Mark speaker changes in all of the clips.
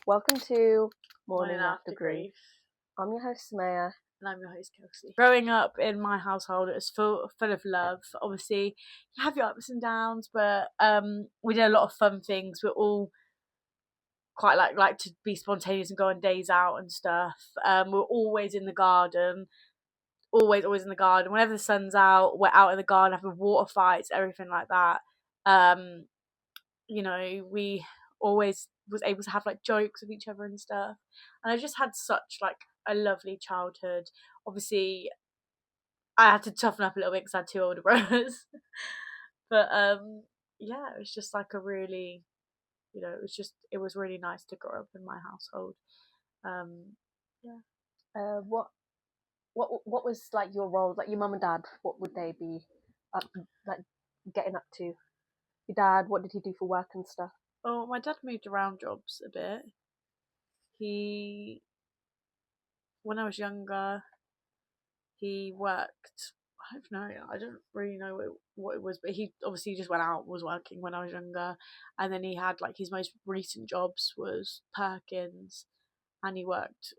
Speaker 1: Welcome to
Speaker 2: Morning
Speaker 1: Morning After Grief. I'm your host, Samaya.
Speaker 2: And I'm your host, Kelsey. Growing up in my household, it was full of love. Obviously, you have your ups and downs, but we did a lot of fun things. We're all quite like to be spontaneous and go on days out and stuff. We're always in the garden. Always in the garden. Whenever the sun's out, we're out in the garden having water fights, everything like that. We always was able to have like jokes with each other and stuff. And I just had such like a lovely childhood. Obviously, I had to toughen up a little bit because I had two older brothers. But yeah, it was just like a really, it was really nice to grow up in my household. Yeah.
Speaker 1: What was like your role? Like your mum and dad, what would they be like getting up to? Your dad, what did he do for work and stuff?
Speaker 2: Oh, my dad moved around jobs a bit. When I was younger, he worked. I don't know. I don't really know what it was, but he obviously just went out, was working when I was younger, and then he had like his most recent jobs was Perkins, and he worked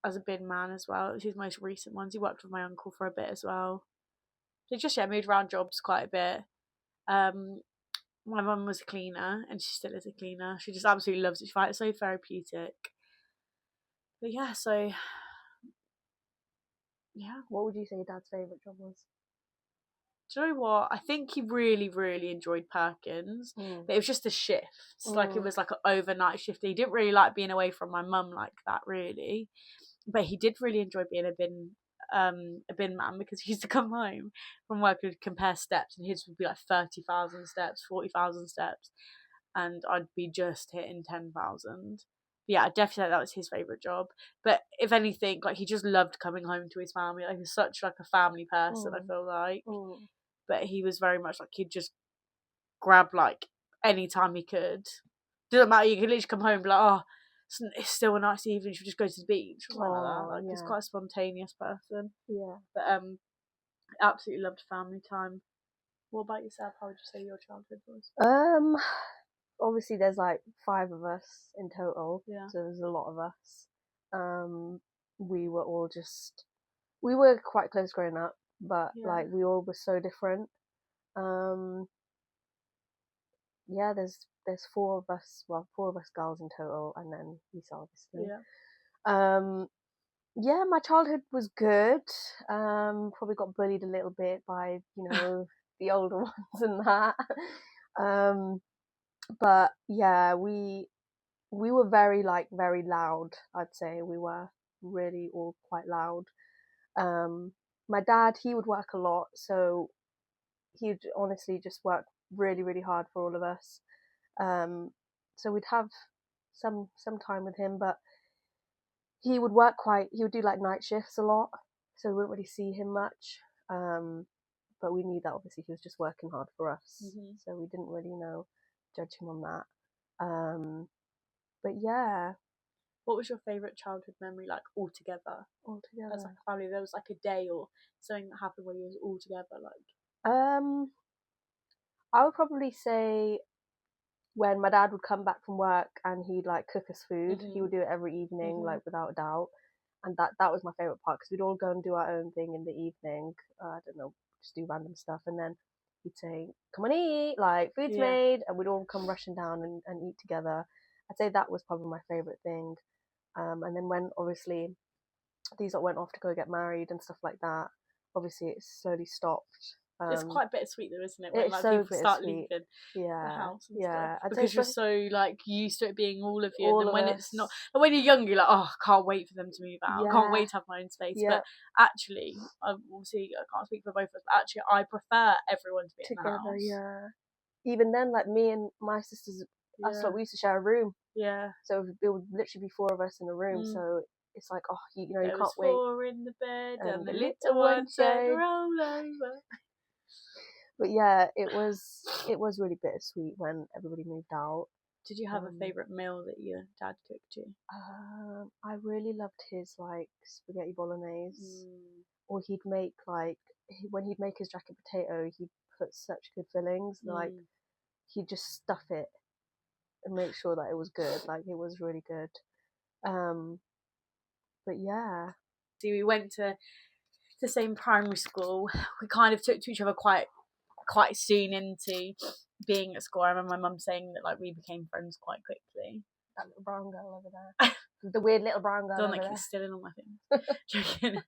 Speaker 2: as a bin man as well. It was his most recent ones. He worked with my uncle for a bit as well. So just moved around jobs quite a bit. My mum was a cleaner, and she still is a cleaner. She just absolutely loves it. She finds it so therapeutic. But yeah, so yeah.
Speaker 1: What would you say your dad's favourite job was?
Speaker 2: Do you know what? I think he really, really enjoyed Perkins, but it was just the shifts. Like it was like an overnight shift. He didn't really like being away from my mum like that, really. But he did really enjoy being a bin man, because he used to come home from work and compare steps, and his would be like 30,000 steps, 40,000 steps, and I'd be just hitting 10,000. Yeah, I definitely think that was his favourite job. But if anything, like he just loved coming home to his family. Like he's such like a family person, I feel like. But he was very much like he'd just grab like any time he could. Doesn't matter, you could literally come home and be like, oh, it's still a nice evening, should we just go to the beach or something like that. Like he's quite a spontaneous person.
Speaker 1: Yeah.
Speaker 2: But absolutely loved family time. What about yourself? How would you say your childhood was?
Speaker 1: Obviously there's like 5 of us in total.
Speaker 2: Yeah.
Speaker 1: So there's a lot of us. We were quite close growing up, but like we all were so different. Yeah, there's 4 of us, 4 of us girls in total, and then Lisa, obviously. Yeah, my childhood was good. Probably got bullied a little bit by, the older ones and that. But yeah, we were very loud, I'd say. We were really all quite loud. My dad, he would work a lot, so he'd honestly just work really, really hard for all of us. So we'd have some time with him, but he would do like night shifts a lot, so we wouldn't really see him much. But we knew that obviously he was just working hard for us, so we didn't really judge him on that. But yeah.
Speaker 2: What was your favourite childhood memory, like all together? As like a family, there was like a day or something that happened where you was all together, like.
Speaker 1: I would probably say when my dad would come back from work and he'd like cook us food. He would do it every evening, like without a doubt. And that was my favourite part, because we'd all go and do our own thing in the evening. I don't know, just do random stuff. And then he'd say, come on, eat, like food's made. And we'd all come rushing down and eat together. I'd say that was probably my favourite thing. And then when obviously these went off to go get married and stuff like that, obviously it slowly stopped.
Speaker 2: It's quite bittersweet though, isn't it? When like
Speaker 1: so
Speaker 2: people start leaving the house and stuff, because you're so like used to it being all of you, and then when it's not, when you're younger, you're like, oh, I can't wait for them to move out. I can't wait to have my own space. But actually, obviously I can't speak for both of us, but actually I prefer everyone to be together, in the house.
Speaker 1: Even then, like me and my sisters, that's like we used to share a room. So it would literally be 4 of us in a room. So it's like, oh, you can't wait.
Speaker 2: 4 in the bed and the little one said roll over.
Speaker 1: But yeah, it was really bittersweet when everybody moved out.
Speaker 2: Did you have a favourite meal that your dad cooked you?
Speaker 1: I really loved his like spaghetti bolognese. Or he'd make like, when he'd make his jacket potato, he'd put such good fillings. Like he'd just stuff it and make sure that it was good. Like, it was really good. But yeah.
Speaker 2: So we went to the same primary school. We kind of took to each other quite soon into being at school. I remember my mum saying that like we became friends quite quickly.
Speaker 1: That little brown girl over there. The weird little brown girl.
Speaker 2: Don't like it's still in all my things. Joking.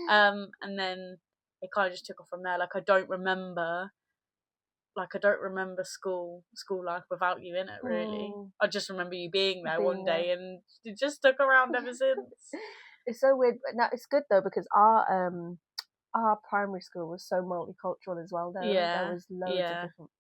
Speaker 2: And then it kind of just took off from there. Like I don't remember school life without you in it, really. I just remember you being there one day, and it just stuck around ever since.
Speaker 1: It's so weird. Now it's good though, because our primary school was so multicultural as well. There was loads of different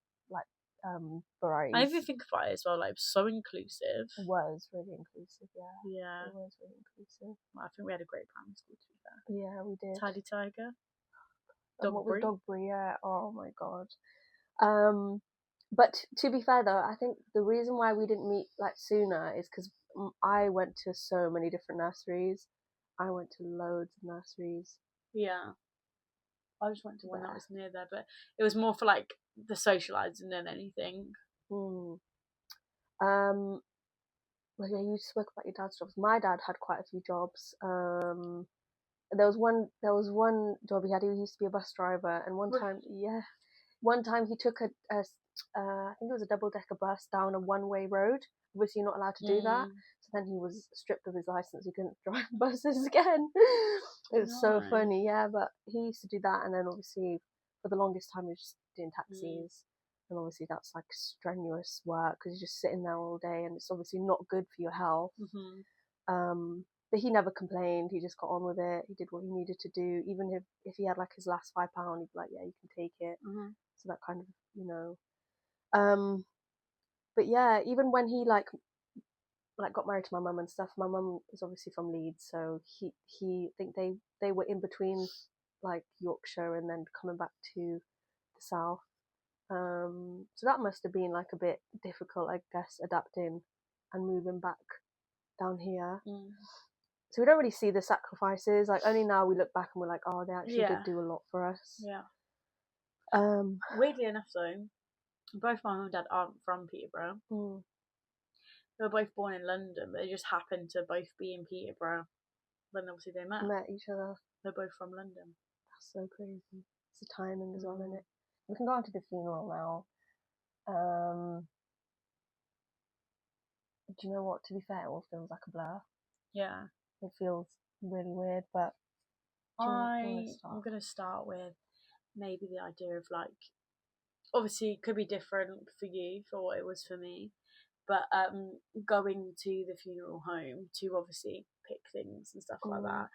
Speaker 1: varieties.
Speaker 2: I even think about it as well, like it was so inclusive.
Speaker 1: It was really inclusive,
Speaker 2: yeah.
Speaker 1: It was really inclusive.
Speaker 2: I think we had a great primary school to be fair.
Speaker 1: Yeah, we did.
Speaker 2: Tidy Tiger.
Speaker 1: Dogbury, yeah. Oh my god. But to be fair though, I think the reason why we didn't meet like sooner is because I went to so many different nurseries. I went to loads of nurseries.
Speaker 2: Yeah. I just went to one that was near there, but it was more for like the socialising than anything.
Speaker 1: Well, yeah, you spoke about your dad's jobs. My dad had quite a few jobs. There was one job he had. He used to be a bus driver, and one time he took I think it was a double-decker bus down a one-way road. Obviously, you're not allowed to do that. So then he was stripped of his license. He couldn't drive buses again. It's so funny, yeah. But he used to do that, and then obviously for the longest time he was just doing taxis. And obviously that's like strenuous work because you're just sitting there all day, and it's obviously not good for your health. But he never complained. He just got on with it. He did what he needed to do. Even if he had like his last £5, he'd be like, yeah, you can take it. So that kind of, but yeah, even when he like got married to my mum and stuff, my mum is obviously from Leeds, so he think they were in between like Yorkshire and then coming back to the south. So that must have been like a bit difficult, I guess, adapting and moving back down here. So we don't really see the sacrifices. Like only now we look back and we're like, oh, they actually did do a lot for us.
Speaker 2: Yeah. Weirdly enough, though, both my mum and dad aren't from Peterborough. They were both born in London, but they just happened to both be in Peterborough when obviously they met
Speaker 1: each other.
Speaker 2: They're both from London.
Speaker 1: That's so crazy. It's the timing as well, isn't it? We can go on to the funeral now. Do you know what? To be fair, it all feels like a blur.
Speaker 2: Yeah.
Speaker 1: It feels really weird, but
Speaker 2: I'm going to start with maybe the idea of like, obviously it could be different for you for what it was for me, but going to the funeral home to obviously pick things and stuff like that.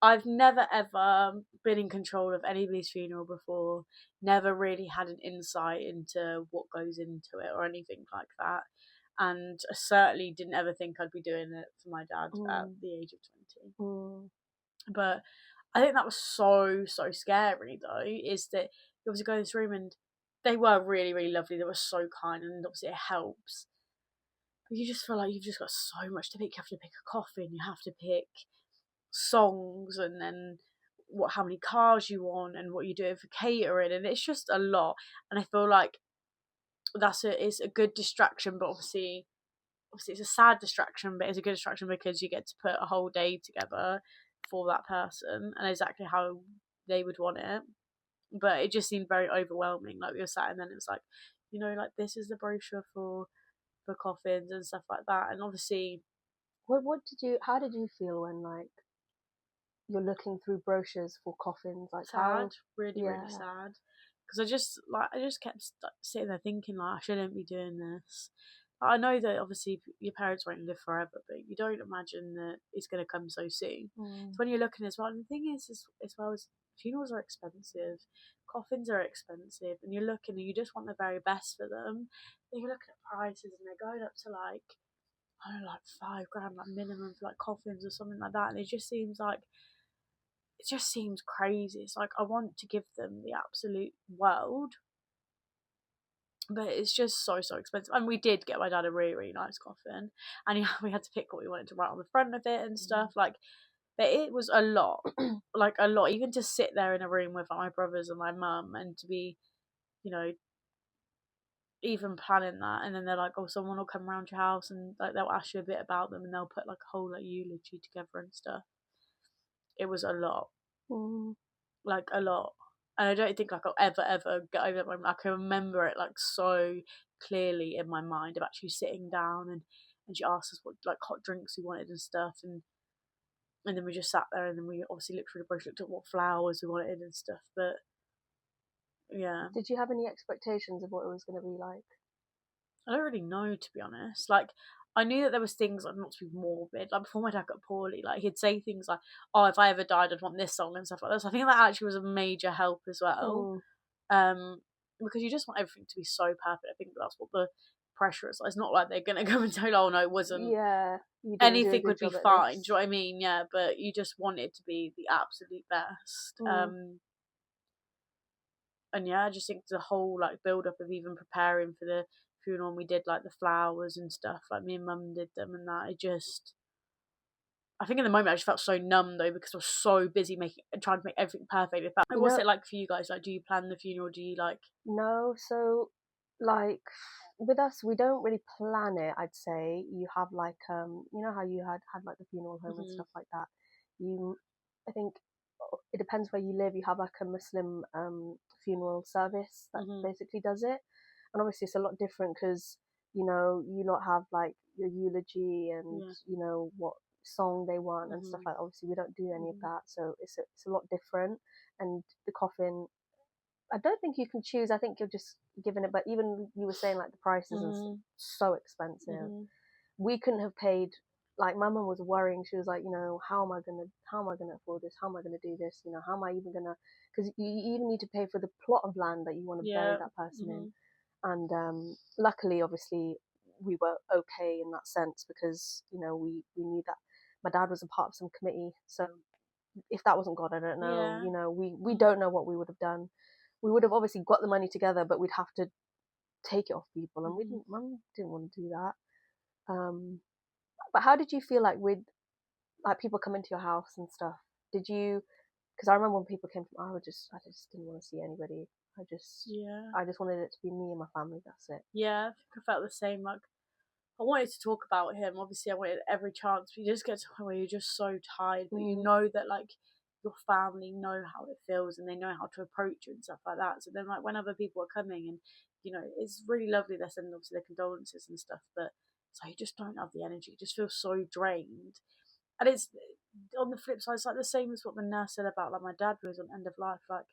Speaker 2: I've never ever been in control of anybody's funeral before, never really had an insight into what goes into it or anything like that. And I certainly didn't ever think I'd be doing it for my dad at the age of 20. But I think that was so scary though, is that you obviously go in this room and they were really, really lovely. They were so kind, and obviously it helps. But you just feel like you've just got so much to pick. You have to pick a coffin, you have to pick songs, and then how many cars you want and what you're doing for catering, and it's just a lot. And I feel like it's a good distraction, but obviously it's a sad distraction, but it's a good distraction because you get to put a whole day together for that person and exactly how they would want it. But it just seemed very overwhelming. Like we were sat and then it was like, like this is the brochure for coffins and stuff like that. And obviously,
Speaker 1: how did you feel when like you're looking through brochures for coffins? Like
Speaker 2: sad, really sad. Because I just kept sitting there thinking like I shouldn't be doing this. I know that obviously your parents won't live forever, but you don't imagine that it's going to come so soon. So when you're looking as well, and the thing is as well as funerals are expensive, coffins are expensive, and you're looking and you just want the very best for them. Then you're looking at prices and they're going up to like, I don't know, like $5,000 like minimum for like coffins or something like that, and it just seems crazy. It's like I want to give them the absolute world, but it's just so expensive. And we did get my dad a really, really nice coffin, and we had to pick what we wanted to write on the front of it and stuff. Like, but it was a lot, like a lot. Even to sit there in a room with my brothers and my mum, and to be, even planning that, and then they're like, oh, someone will come around your house and like they'll ask you a bit about them, and they'll put like a whole like eulogy together and stuff. It was a lot, like a lot, and I don't think like I'll ever get over that moment. I can remember it like so clearly in my mind of actually sitting down, and she asked us what like hot drinks we wanted and stuff, and then we just sat there, and then we obviously looked through the brochure, looked at what flowers we wanted and stuff. But yeah.
Speaker 1: Did you have any expectations of what it was going to be like?
Speaker 2: I don't really know, to be honest. Like, I knew that there was things like not to be morbid. Like before my dad got poorly, like he'd say things like, "Oh, if I ever died, I'd want this song" and stuff like that. So I think that actually was a major help as well. Because you just want everything to be so perfect. I think that's what the pressure is. Like, it's not like they're gonna come and tell you, "Oh no, it wasn't."
Speaker 1: Yeah,
Speaker 2: anything would be fine. Do you know what I mean? Yeah, but you just want it to be the absolute best. And yeah, I just think the whole like build up of even preparing for the funeral, and we did like the flowers and stuff, like me and mum did them, and that I think in the moment I just felt so numb though, because I was so busy trying to make everything perfect. What's it like for you guys? Like, do you plan the funeral? Do you like?
Speaker 1: No, so like with us, we don't really plan it. I'd say you have like you know how you had like the funeral home and stuff like that. I think it depends where you live. You have like a Muslim funeral service that basically does it, and obviously it's a lot different because you not have like your eulogy and you know what song they want and stuff like that. Obviously we don't do any of that, so it's a lot different. And the coffin, I don't think you can choose. I think you're just given it. But even you were saying like the prices and so expensive. We couldn't have paid. Like my mum was worrying. She was like, how am I gonna afford this? How am I gonna do this? How am I even gonna? Because you even need to pay for the plot of land that you want to bury that person in. And luckily, obviously, we were okay in that sense because we knew that my dad was a part of some committee. So if that wasn't God, I don't know.
Speaker 2: Yeah.
Speaker 1: We don't know what we would have done. We would have obviously got the money together, but we'd have to take it off people, and Mum didn't want to do that. But how did you feel like with like people coming to your house and stuff? Did you? Because I remember when people came from, I just didn't want to see anybody. I just wanted it to be me and my family. That's it.
Speaker 2: Yeah, I think I felt the same. Like, I wanted to talk about him. Obviously, I wanted every chance. But you just get to a point where you're just so tired, but you know that like your family know how it feels and they know how to approach you and stuff like that. So then, like when other people are coming, and it's really lovely. They're sending obviously their condolences and stuff, but it's like you just don't have the energy. You just feel so drained. And it's on the flip side, it's like the same as what the nurse said about like my dad was on end of life. Like,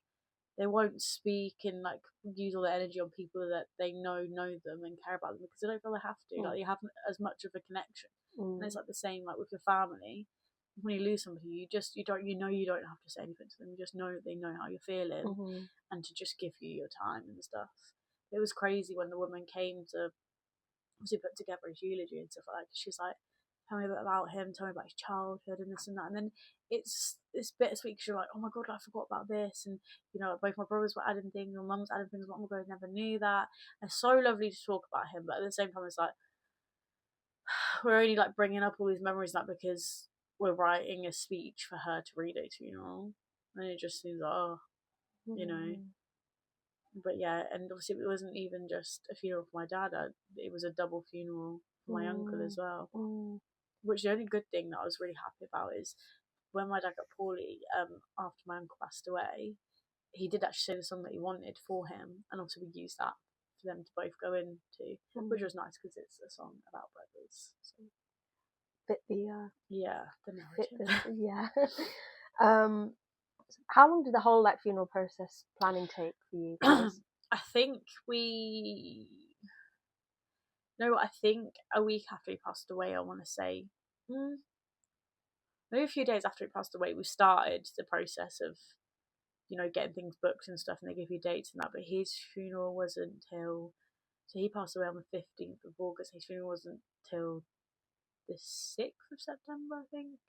Speaker 2: they won't speak and like use all their energy on people that they know them and care about them because they don't feel they have to. Like, you haven't as much of a connection. And it's like the same like with your family. When you lose somebody, you don't have to say anything to them. You just know that they know how you're feeling and to just give you your time and stuff. It was crazy when the woman came to obviously put together his eulogy and stuff like that. She's like, tell me a bit about him, tell me about his childhood and this and that. And then it's bittersweet because you're like, oh my God, I forgot about this. And, both my brothers were adding things, my mum's adding things, oh my God, I never knew that. And it's so lovely to talk about him. But at the same time, it's like, we're only like bringing up all these memories now because we're writing a speech for her to read at a funeral. And it just seems like, But yeah, and obviously it wasn't even just a funeral for my dad. It was a double funeral for my uncle as well. Which the only good thing that I was really happy about is when my dad got poorly, after my uncle passed away, he did actually say the song that he wanted for him, and also we used that for them to both go into, which was nice because it's a song about brothers. So.
Speaker 1: Fit the
Speaker 2: narrative.
Speaker 1: Yeah. How long did the whole like funeral process planning take for you guys?
Speaker 2: I think I think a week after he passed away, I want to say, maybe a few days after he passed away, we started the process of, getting things booked and stuff, and they give you dates and that. But his funeral wasn't till, so he passed away on the 15th of August. His funeral wasn't till the 6th of September, I think,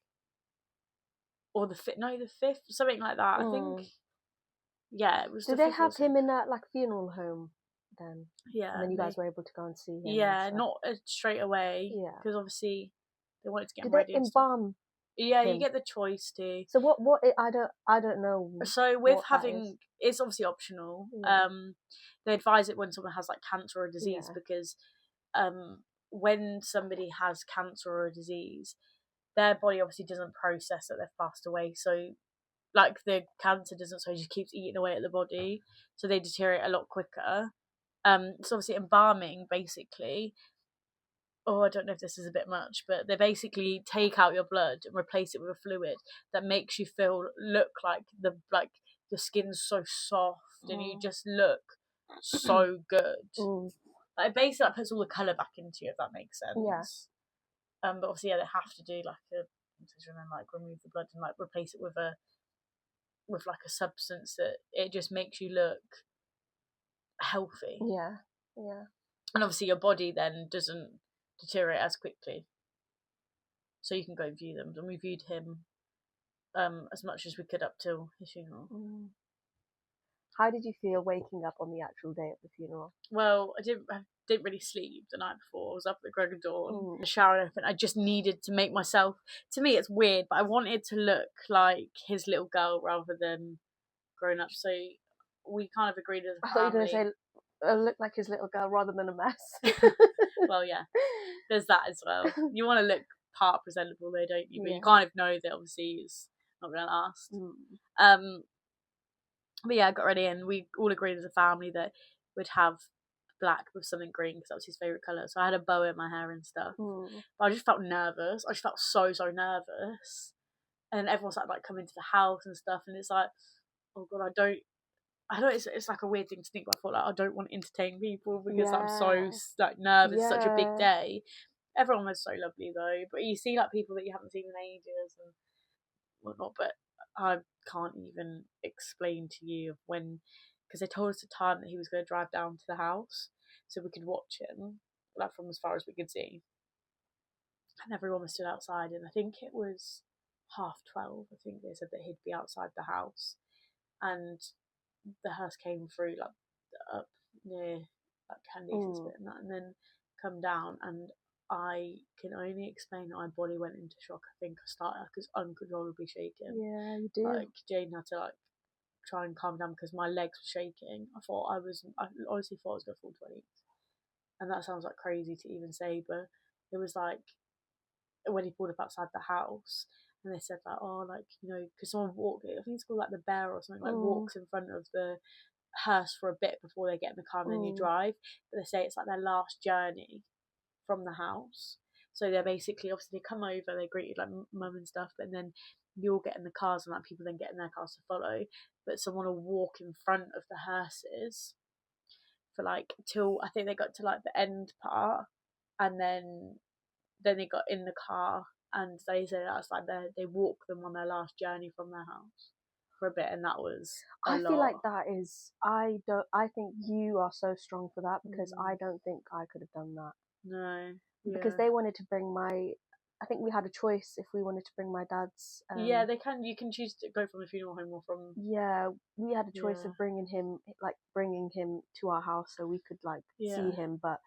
Speaker 2: or the 5th, something like that. I think. Yeah, it was.
Speaker 1: Did they have him in that like funeral home then?
Speaker 2: Yeah,
Speaker 1: and then you guys were able to go and see him.
Speaker 2: Yeah, not straight away. Yeah, because obviously they wanted to get him
Speaker 1: ready.
Speaker 2: Did they embalm Yeah, you get the choice to.
Speaker 1: So what I don't know.
Speaker 2: So with having, it's obviously optional.
Speaker 1: Yeah.
Speaker 2: They advise it when someone has like cancer or a disease,
Speaker 1: Yeah.
Speaker 2: because when somebody has cancer or a disease, their body obviously doesn't process that they've passed away. So like the cancer doesn't, so it just keeps eating away at the body, so they deteriorate a lot quicker. So obviously embalming, basically, I don't know if this is a bit much, but they basically take out your blood and replace it with a fluid that makes you look like the skin's so soft and you just look so good. Like basically that puts all the colour back into you, if that makes sense.
Speaker 1: Yeah.
Speaker 2: But obviously, yeah, they have to do like a incision and like remove the blood and like replace it with like a substance that it just makes you look healthy.
Speaker 1: Yeah. Yeah.
Speaker 2: And obviously your body then doesn't deteriorate as quickly, so you can go view them. And we viewed him as much as we could up till his funeral.
Speaker 1: How did you feel waking up on the actual day of the funeral?
Speaker 2: Well, I didn't really sleep the night before. I was up at the crack of dawn, the shower open. I just needed to make myself, to me it's weird, but I wanted to look like his little girl rather than grown up. So we kind of agreed as a family.
Speaker 1: I thought you were going to say look like his little girl rather than a mess.
Speaker 2: Well, yeah, there's that as well. You want to look part presentable though, don't you? But you kind of know that obviously it's not going to last. But yeah, I got ready and we all agreed as a family that we'd have black with something green because that was his favourite colour. So I had a bow in my hair and stuff. But I just felt nervous. I just felt so nervous. And everyone started like coming to the house and stuff, and it's like, oh god, I don't. It's like a weird thing to think. But I thought like I don't want to entertain people because I'm so like nervous. It's such a big day. Everyone was so lovely though. But you see like people that you haven't seen in ages and whatnot. But I can't even explain to you when, because they told us the time that he was going to drive down to the house so we could watch him like from as far as we could see. And everyone was stood outside, and I think it was 12:30. I think they said that he'd be outside the house, and the hearse came through like up near like Candice's bit and that, and then come down, and I can only explain that my body went into shock. I think I started like uncontrollably shaking.
Speaker 1: Yeah, you do.
Speaker 2: Like Jane had to like try and calm down because my legs were shaking. I honestly thought I was going to fall 20. And that sounds like crazy to even say, but it was like when he pulled up outside the house and they said like, oh, like, you know, because someone walked, I think it's called like the bear or something, like walks in front of the hearse for a bit before they get in the car and then you drive. But they say it's like their last journey from the house. So they're basically, obviously they come over, they greeted like mum and stuff, but then you all get in the cars and like people then get in their cars to follow. But someone will walk in front of the hearses for like till I think they got to like the end part, and then they got in the car and they said that's like they walk them on their last journey from their house for a bit, and that was I
Speaker 1: feel like that is I think you are so strong for that because I don't think I could have done that.
Speaker 2: No.
Speaker 1: Because they wanted to bring I think we had a choice if we wanted to bring my dad's.
Speaker 2: Yeah, you can choose to go from the funeral home or from.
Speaker 1: Yeah, we had a choice of bringing him to our house so we could like see him, but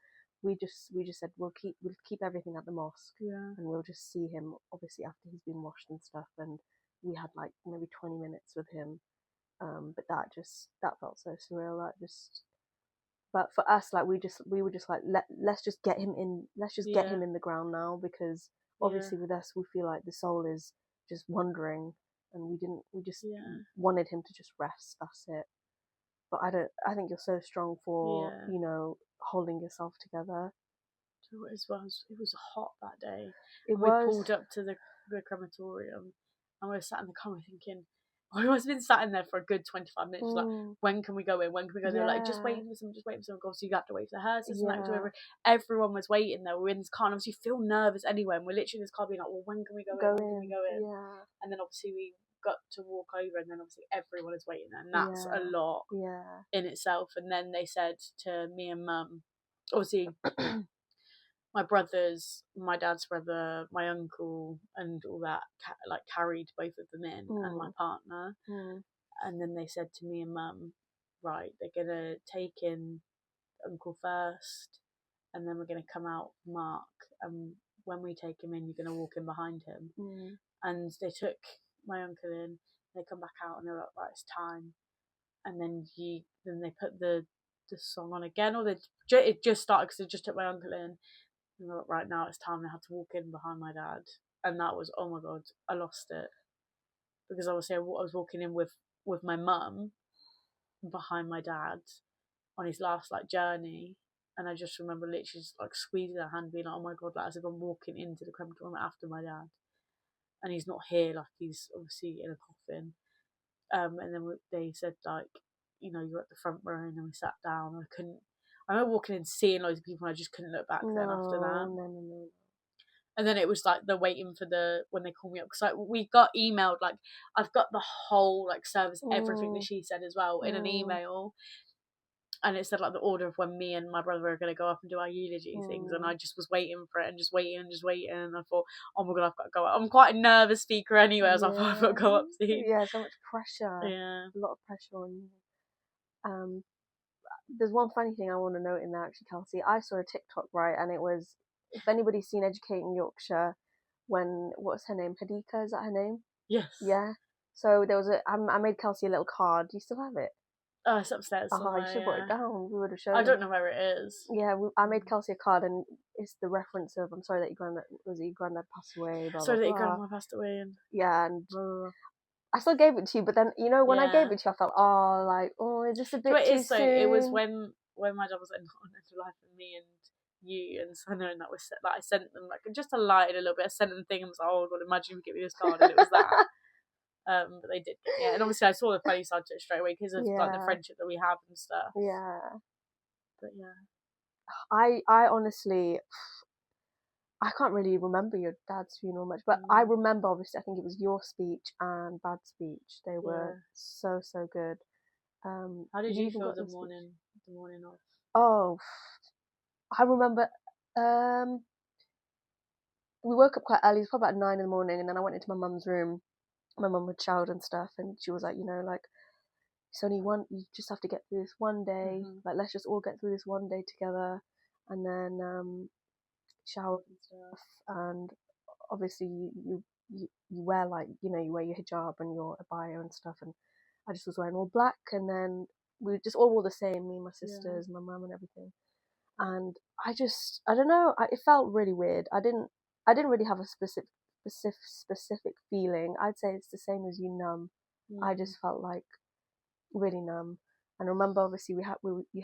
Speaker 1: we just said we'll keep everything at the mosque, and we'll just see him obviously after he's been washed and stuff. And we had like maybe 20 minutes with him, but that felt so surreal. But for us, like we were just like let's just get him in, get him in the ground now, because obviously with us we feel like the soul is just wandering, and we just wanted him to just rest. That's it. But I think you're so strong for you know holding yourself together.
Speaker 2: It was hot that day.
Speaker 1: We
Speaker 2: pulled up to the crematorium and we were sat in the car thinking, we must have been sat in there for a good 25 minutes. Like, when can we go in? When can we go? They're like, just waiting for some. Obviously, you have to wait for the hearses and that. Everyone was waiting there. We were in this car, and obviously, you feel nervous anyway. And we're literally in this car being like, well, when can we go in? When can we go in?
Speaker 1: Yeah.
Speaker 2: And then obviously we got to walk over, and then obviously everyone is waiting there, and that's a lot in itself. And then they said to me and mum, obviously. My brothers, my dad's brother, my uncle, and all that, like carried both of them in, and my partner. And then they said to me and mum, right, they're gonna take in uncle first, and then we're gonna come out Mark, and when we take him in, you're going to walk in behind him. And they took my uncle in, they come back out and they're like, right, it's time. And then they put the song on again, or it just started because they just took my uncle in. And they're like, right, now it's time. They had to walk in behind my dad. And that was, oh my God, I lost it. Because obviously I was walking in with my mum behind my dad on his last like journey. And I just remember literally just like squeezing her hand, being like, oh my God, like as if I'm walking into the crematorium after my dad. And he's not here, like he's obviously in a coffin. And then they said, like, you know, you're at the front row, and then we sat down. I remember walking in, seeing loads of people, and I just couldn't look back then after that.
Speaker 1: No.
Speaker 2: And then it was like the waiting for when they called me up, because like we got emailed, like I've got the whole like service, everything that she said as well in an email. And it said like the order of when me and my brother are going to go up and do our eulogy things, and I just was waiting for it and just waiting, and I thought, oh my God, I've got to go up. I'm quite a nervous speaker anyway. I was like, I've got to go up soon.
Speaker 1: Yeah, so much pressure.
Speaker 2: Yeah,
Speaker 1: a lot of pressure on you. There's one funny thing I want to note in there actually, Kelsey. I saw a TikTok, right, and it was, if anybody's seen Educating Yorkshire, what's her name? Hadika, is that her name?
Speaker 2: Yes.
Speaker 1: Yeah. So there was I made Kelsey a little card. Do you still have it?
Speaker 2: Oh, it's upstairs.
Speaker 1: Oh, I should have brought it down. We would have shown
Speaker 2: I don't know where it is.
Speaker 1: Yeah, I made Kelsey a card, and it's the reference of, I'm sorry that your granddad passed away. Blah,
Speaker 2: sorry
Speaker 1: blah,
Speaker 2: that
Speaker 1: blah.
Speaker 2: your grandma passed away. And
Speaker 1: yeah, and I still gave it to you, but then, you know, when I gave it to you, I felt, is this a bit too soon?
Speaker 2: It was when my dad was on End of Life, and me and you and Sana, and that was like, I sent them like just a light a little bit. I sent them things. Oh God, imagine if you give me this card, and it was that. But they did get it. And obviously I saw the funny side to it straight away because of like the friendship that we have and stuff.
Speaker 1: Yeah.
Speaker 2: But yeah.
Speaker 1: I honestly, I can't really remember your dad's funeral much, but I remember, obviously, I think it was your speech and Brad's speech. They were so good.
Speaker 2: How did you feel the morning of?
Speaker 1: Oh, I remember. We woke up quite early. It was probably about 9 a.m, and then I went into my mum's room. My mum had showered and stuff, and she was like, you know, like, it's only one. You just have to get through this one day. Like, let's just all get through this one day together, and then shower and stuff. And obviously, you wear, like, you know, you wear your hijab and your abaya and stuff. And I just was wearing all black, and then we just all wore the same. Me and my sisters, my mum, and everything. And I don't know. It felt really weird. I didn't really have a specific feeling. I'd say it's the same as you, numb. I just felt like really numb. And remember, obviously, you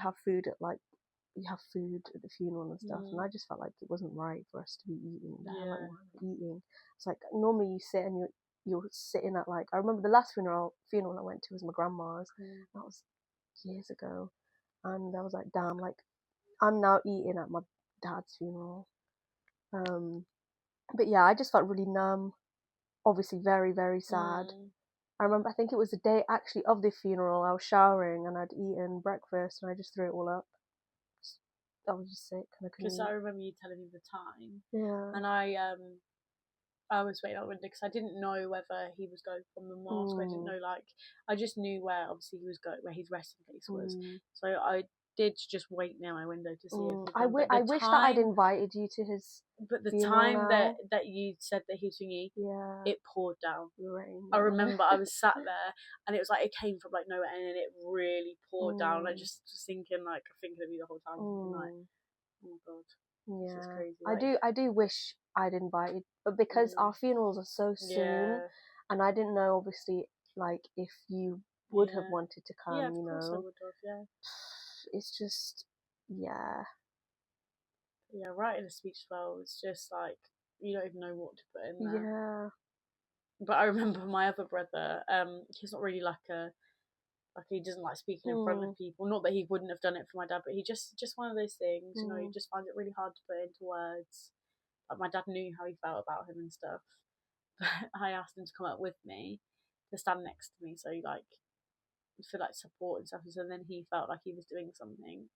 Speaker 1: have food at the funeral and stuff, and I just felt like it wasn't right for us to be eating there. Like, eating. It's like normally you sit and you're sitting at, like, I remember the last funeral I went to was my grandma's. That was years ago, and I was like, damn, like, I'm now eating at my dad's funeral. But yeah, I just felt really numb. Obviously, very, very sad. I remember, I think it was the day actually of the funeral. I was showering and I'd eaten breakfast and I just threw it all up. I was just sick.
Speaker 2: Because I remember you telling me the time.
Speaker 1: Yeah.
Speaker 2: And I was waiting out the window because I didn't know whether he was going from the mosque. I didn't know, like, I just knew where obviously he was going, where his resting place was. So I did just wait near my window to see if
Speaker 1: I wish that I'd invited you to his.
Speaker 2: But the time that you said that he was thingy, it poured down.
Speaker 1: Rain.
Speaker 2: I remember I was sat there and it was like it came from like nowhere, and then it really poured down. I just was thinking of you the whole time, like, oh my God, this is crazy. Like,
Speaker 1: I do wish I'd invited, but because our funerals are so soon, and I didn't know, obviously, like, if you would have wanted to come,
Speaker 2: of
Speaker 1: you
Speaker 2: course
Speaker 1: know.
Speaker 2: I would have,
Speaker 1: It's just,
Speaker 2: writing a speech as well, it's just like you don't even know what to put in there.
Speaker 1: Yeah.
Speaker 2: But I remember my other brother, he's not really like he doesn't like speaking in front of people. Not that he wouldn't have done it for my dad, but he just one of those things, you know, he just finds it really hard to put into words. Like, my dad knew how he felt about him and stuff. But I asked him to come up with me, to stand next to me, so like for like support and stuff. And so then he felt like he was doing something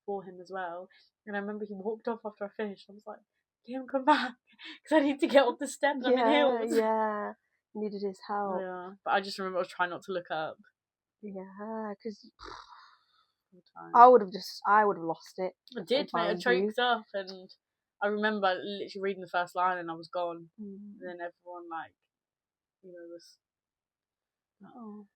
Speaker 2: for him as well. And I remember he walked off after I finished. I was like, Liam, come back, because I need to get up the steps. I'm in heels.
Speaker 1: Yeah, needed his help.
Speaker 2: Yeah, but I just remember I was trying not to look up.
Speaker 1: Yeah, because I would have lost it.
Speaker 2: I did, mate. I choked up, and I remember literally reading the first line and I was gone. And then everyone was like, oh.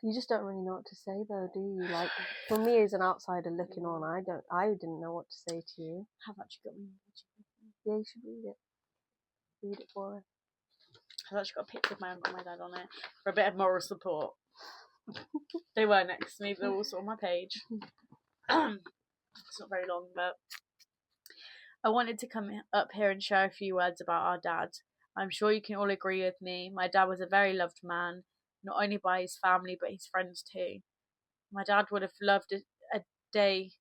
Speaker 1: You just don't really know what to say though, do you? Like, for me as an outsider looking on, I didn't know what to say to you.
Speaker 2: Have actually got me.
Speaker 1: Yeah, you should read it. Read it for us.
Speaker 2: I've actually got a picture of my uncle and my dad on it for a bit of moral support. They were next to me, they're also on my page. It's not very long, but I wanted to come up here and share a few words about our dad. I'm sure you can all agree with me. My dad was a very loved man, not only by his family but his friends too. My dad would have loved today,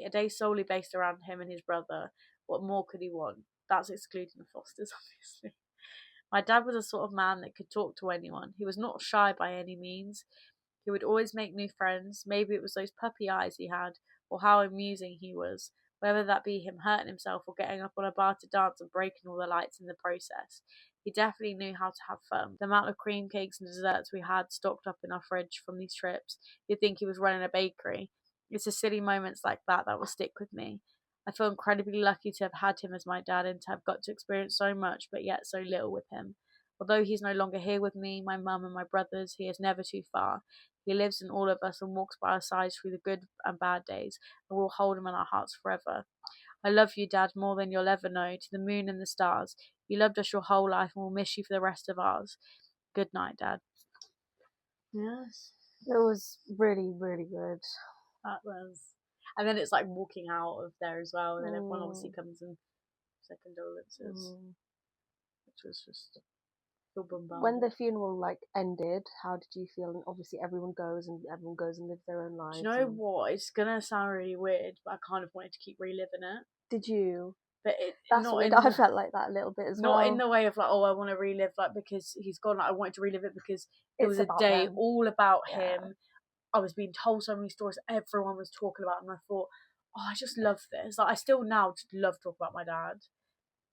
Speaker 2: a day solely based around him and his brother. What more could he want? That's excluding the Fosters, obviously. My dad was a sort of man that could talk to anyone. He was not shy by any means. He would always make new friends. Maybe it was those puppy eyes he had, or how amusing he was, whether that be him hurting himself or getting up on a bar to dance and breaking all the lights in the process. He definitely knew how to have fun. The amount of cream cakes and desserts we had stocked up in our fridge from these trips, you'd think he was running a bakery. It's the silly moments like that will stick with me. I feel incredibly lucky to have had him as my dad and to have got to experience so much but yet so little with him. Although he's no longer here with me, my mum and my brothers, he is never too far. He lives in all of us and walks by our sides through the good and bad days, and we'll hold him in our hearts forever. I love you, Dad, more than you'll ever know, to the moon and the stars. You loved us your whole life and we'll miss you for the rest of ours. Good night, Dad.
Speaker 1: Yes. It was really, really good.
Speaker 2: That was. And then it's like walking out of there as well, and then everyone obviously comes and says condolences, which was just so bombarded.
Speaker 1: When the funeral ended, how did you feel? And obviously everyone goes and lives their own lives.
Speaker 2: Do you know what? It's gonna sound really weird, but I kind of wanted to keep reliving it.
Speaker 1: Did you?
Speaker 2: But
Speaker 1: that's what I felt like that a little bit as well.
Speaker 2: Not in the way of I want to relive because he's gone. I wanted to relive it because it was a day all about him. I was being told so many stories everyone was talking about, and I thought, I just love this. I still now just love talking about my dad,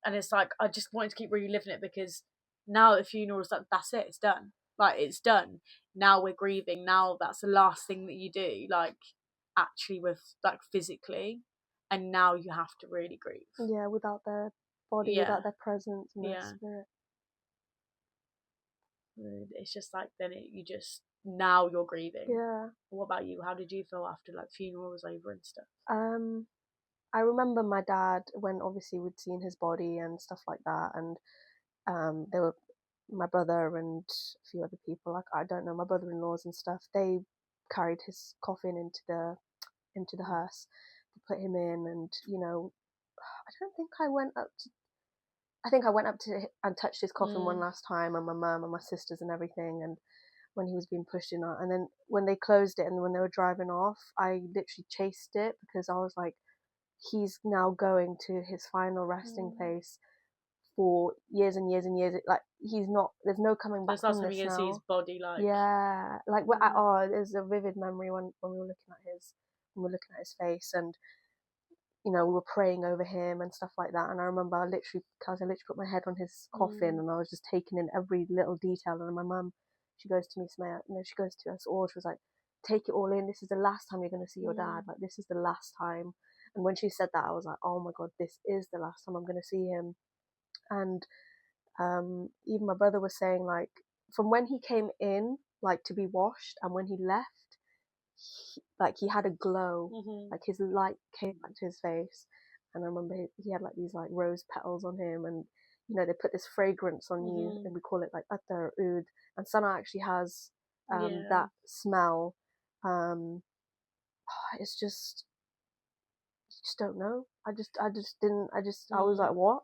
Speaker 2: and it's I just wanted to keep reliving it because now the funeral's that's it, it's done. It's done. Now we're grieving. Now that's the last thing that you do, actually with physically, and now you have to really grieve.
Speaker 1: Yeah, without their body, without their presence and their spirit.
Speaker 2: It's just then now you're grieving.
Speaker 1: Yeah.
Speaker 2: What about you? How did you feel after funeral was over and stuff?
Speaker 1: I remember my dad when obviously we'd seen his body and stuff like that, and there were my brother and a few other people, I don't know, my brother-in-laws and stuff. They carried his coffin into the hearse to put him in, and I don't think I went up to. I think I went up to and touched his coffin one last time, and my mum and my sisters and everything, and when he was being pushed in, and then when they closed it and when they were driving off, I literally chased it because I was like, he's now going to his final resting place for years and years and years. He's not. There's no coming back from this now.
Speaker 2: You see his body,
Speaker 1: yeah, there's a vivid memory when we were looking at his face, and we were praying over him and stuff like that. And I remember I literally put my head on his coffin and I was just taking in every little detail. And my mum, she goes to me, Sumaya, she goes to us all. She was like, take it all in. This is the last time you're going to see your dad. This is the last time. And when she said that, I was like, oh my God, this is the last time I'm going to see him. And even my brother was saying, from when he came in, to be washed, and when he left, he had a glow, his light came back to his face. And I remember he had these rose petals on him, and they put this fragrance on you, and we call it attar oud, and Sana actually has that smell. It's just, you just don't know. I was like, what?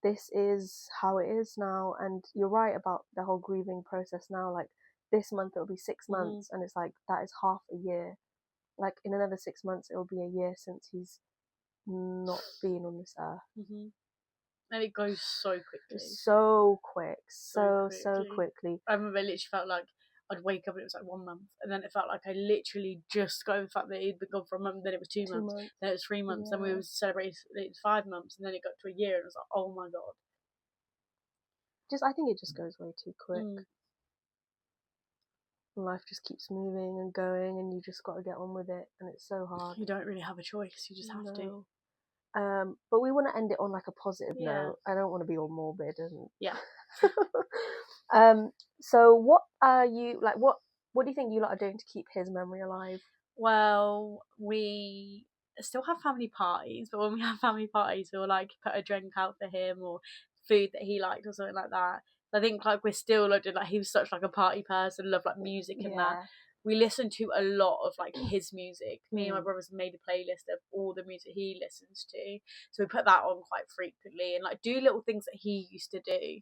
Speaker 1: This is how it is now. And you're right about the whole grieving process now. This month it'll be 6 months, and it's that is half a year. In another 6 months it'll be a year since he's not been on this earth.
Speaker 2: And it goes so quickly.
Speaker 1: So quickly.
Speaker 2: I remember I literally felt I'd wake up and it was 1 month, and then it felt I literally just got over the fact that he'd been gone for a month, then it was 2 months, then it was 3 months, then we were celebrating it was 5 months, and then it got to a year, and it was oh my God.
Speaker 1: I think it just goes way too quick. Life just keeps moving and going, and you just got to get on with it, and it's so hard.
Speaker 2: You don't really have a choice, you just have to.
Speaker 1: But we want to end it on like a positive
Speaker 2: Yeah.
Speaker 1: note. I don't want to be all morbid and
Speaker 2: Yeah.
Speaker 1: So what are you like? What do you think you lot are doing to keep his memory alive?
Speaker 2: Well, we still have family parties, but when we have family parties, we'll like put a drink out for him or food that he liked or something like that. I think like we're still like he was such like a party person, loved like music and that. We listen to a lot of like his music. Me and my brothers made a playlist of all the music he listens to, so we put that on quite frequently and like do little things that he used to do.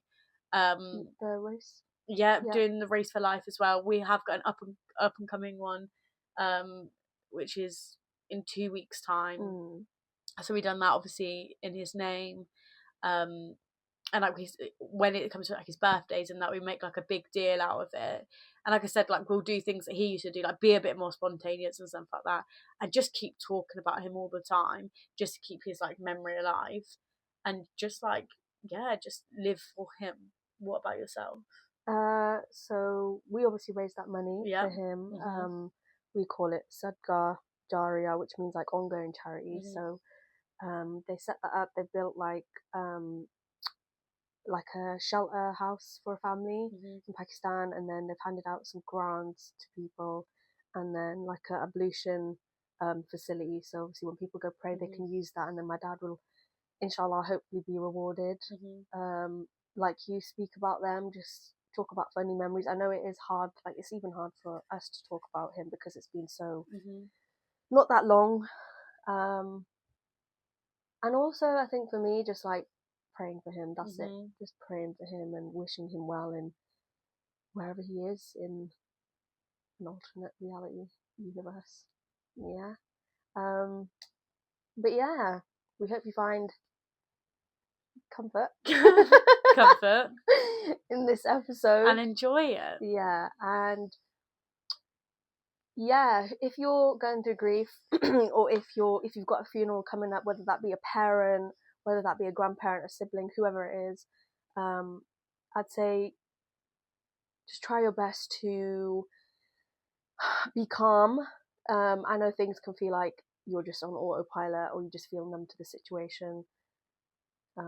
Speaker 1: The race.
Speaker 2: Yeah, doing the Race for Life as well. We have got an up and coming one, which is in 2 weeks' time. So we done that obviously in his name. And like when it comes to like his birthdays and that, we make like a big deal out of it. And like I said, like we'll do things that he used to do, like be a bit more spontaneous and stuff like that, and just keep talking about him all the time, just to keep his like memory alive, and just like just live for him. What about yourself?
Speaker 1: So we obviously raised that money for him. We call it Sadqa Jariya, which means like ongoing charity. So they set that up. They built like a shelter house for a family in Pakistan, and then they've handed out some grants to people, and then like a ablution facility. So obviously when people go pray, they can use that, and then my dad will, inshallah, hopefully be rewarded. Like you speak about them, just talk about funny memories. I know it is hard, like it's even hard for us to talk about him because it's been so not that long. And also I think for me, just like praying for him, that's it. Just praying for him and wishing him well in wherever he is in an alternate reality universe. Yeah. But yeah, we hope you find comfort in this episode
Speaker 2: and enjoy it.
Speaker 1: Yeah. And yeah, if you're going through grief or if you've got a funeral coming up, whether that be a parent, whether that be a grandparent, a sibling, whoever it is, I'd say just try your best to be calm. I know things can feel like you're just on autopilot or you just feel numb to the situation. But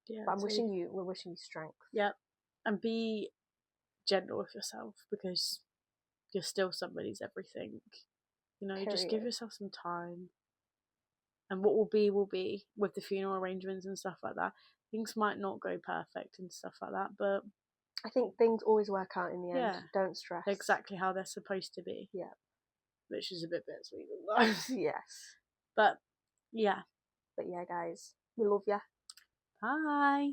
Speaker 1: we're wishing you strength.
Speaker 2: Yeah, and be gentle with yourself because you're still somebody's everything. You know, you just give yourself some time. And what will be with the funeral arrangements and stuff like that. Things might not go perfect and stuff like that, but
Speaker 1: I think things always work out in the end. Don't stress.
Speaker 2: They're exactly how they're supposed to be.
Speaker 1: Yeah.
Speaker 2: Which is a bit bittersweet sometimes.
Speaker 1: Yes.
Speaker 2: But yeah.
Speaker 1: But yeah, guys, we love ya.
Speaker 2: Bye.